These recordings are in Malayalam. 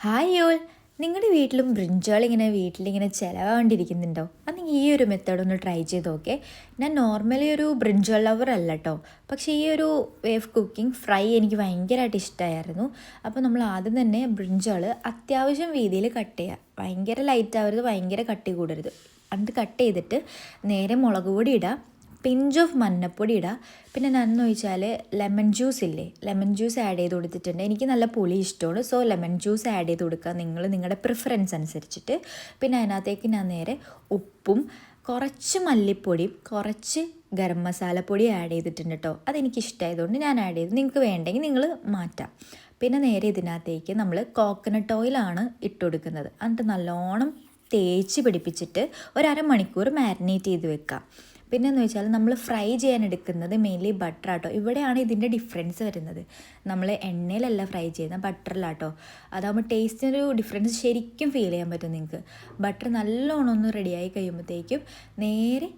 ഹായ് യോൾ, നിങ്ങളുടെ വീട്ടിലും ബ്രിഞ്ചാൾ വീട്ടിലിങ്ങനെ ചിലവാണ്ടിരിക്കുന്നുണ്ടോ? അന്നെങ്കിൽ ഈ ഒരു മെത്തേഡ് ഒന്ന് ട്രൈ ചെയ്ത് നോക്കേ. ഞാൻ നോർമലി ഒരു ബ്രിഞ്ചാൾ ലവർ അല്ല കേട്ടോ, പക്ഷേ ഈ ഒരു വേ ഓഫ് കുക്കിംഗ് ഫ്രൈ എനിക്ക് ഭയങ്കരമായിട്ട് ഇഷ്ടമായിരുന്നു. അപ്പോൾ നമ്മൾ ആദ്യം തന്നെ ബ്രിഞ്ചാൾ അത്യാവശ്യം വീതിയിൽ കട്ട് ചെയ്യുക. ഭയങ്കര ലൈറ്റ് ആവരുത്, ഭയങ്കര കട്ടി കൂടരുത്. അത് കട്ട് ചെയ്തിട്ട് നേരെ മുളക് പൊടി ഇടുക, പിഞ്ച് ഓഫ് മഞ്ഞപ്പൊടി ഇടുക. പിന്നെ എന്താണെന്ന് ചോദിച്ചാൽ ലെമൺ ജ്യൂസ് ഇല്ലേ, ലെമൺ ജ്യൂസ് ആഡ് ചെയ്ത് കൊടുത്തിട്ടുണ്ട്. എനിക്ക് നല്ല പുളി ഇഷ്ടമാണ്, സോ ലെമൺ ജ്യൂസ് ആഡ് ചെയ്ത് കൊടുക്കുക നിങ്ങളുടെ പ്രിഫറൻസ് അനുസരിച്ചിട്ട്. പിന്നെ അതിനകത്തേക്ക് ഞാൻ നേരെ ഉപ്പും കുറച്ച് മല്ലിപ്പൊടിയും കുറച്ച് ഗരം മസാലപ്പൊടി ആഡ് ചെയ്തിട്ടുണ്ട് കേട്ടോ. അതെനിക്കിഷ്ടമായതുകൊണ്ട് ഞാൻ ആഡ് ചെയ്തു, നിങ്ങൾക്ക് വേണ്ടെങ്കിൽ നിങ്ങൾ മാറ്റാം. പിന്നെ നേരെ ഇതിനകത്തേക്ക് നമ്മൾ കോക്കനട്ട് ഓയിലാണ് ഇട്ട് കൊടുക്കുന്നത്. എന്നിട്ട് നല്ലോണം തേച്ച് പിടിപ്പിച്ചിട്ട് ഒരു അരമണിക്കൂർ മാരിനേറ്റ് ചെയ്ത് വെക്കാം. പിന്നെയെന്ന് വെച്ചാൽ നമ്മൾ ഫ്രൈ ചെയ്യാൻ എടുക്കുന്നത് മെയിൻലി ബട്ടറാട്ടോ. ഇവിടെയാണ് ഇതിൻ്റെ ഡിഫറൻസ് വരുന്നത്. നമ്മൾ എണ്ണയിലല്ല ഫ്രൈ ചെയ്യുന്നത്, ബട്ടറിലാട്ടോ. അതാകുമ്പോൾ ടേസ്റ്റിനൊരു ഡിഫറൻസ് ശരിക്കും ഫീൽ ചെയ്യാൻ പറ്റും നിങ്ങൾക്ക്. ബട്ടർ നല്ലോണം ഒന്ന് റെഡിയായി കഴിയുമ്പോഴത്തേക്കും നേരെ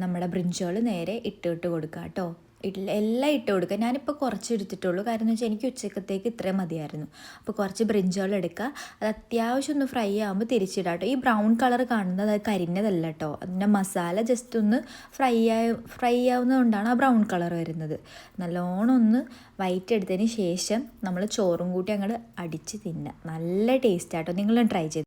നമ്മുടെ ബ്രിഞ്ചാൾ നേരെ ഇട്ട് കൊടുക്കുക കേട്ടോ. എല്ലാം ഇട്ട് കൊടുക്കുക. ഞാനിപ്പോൾ കുറച്ച് എടുത്തിട്ടുള്ളൂ, കാരണം എന്ന് വെച്ചാൽ എനിക്ക് ഉച്ചക്കത്തേക്ക് ഇത്രയും മതിയായിരുന്നു. അപ്പോൾ കുറച്ച് ബ്രിഞ്ചാൾ എടുക്കുക, അത് അത്യാവശ്യം ഒന്ന് ഫ്രൈ ആകുമ്പോൾ തിരിച്ചിടാം കേട്ടോ. ഈ ബ്രൗൺ കളർ കാണുന്നത് അത് കരിഞ്ഞതല്ല കേട്ടോ, അതിൻ്റെ മസാല ജസ്റ്റ് ഒന്ന് ഫ്രൈ ആവുന്നതുകൊണ്ടാണ് ആ ബ്രൗൺ കളർ വരുന്നത്. നല്ലോണം ഒന്ന് വൈറ്റ് എടുത്തതിന് ശേഷം നമ്മൾ ചോറും കൂട്ടി അങ്ങോട്ട് അടിച്ച് തിന്നുക. നല്ല ടേസ്റ്റാട്ടോ, നിങ്ങളും ട്രൈ ചെയ്ത്.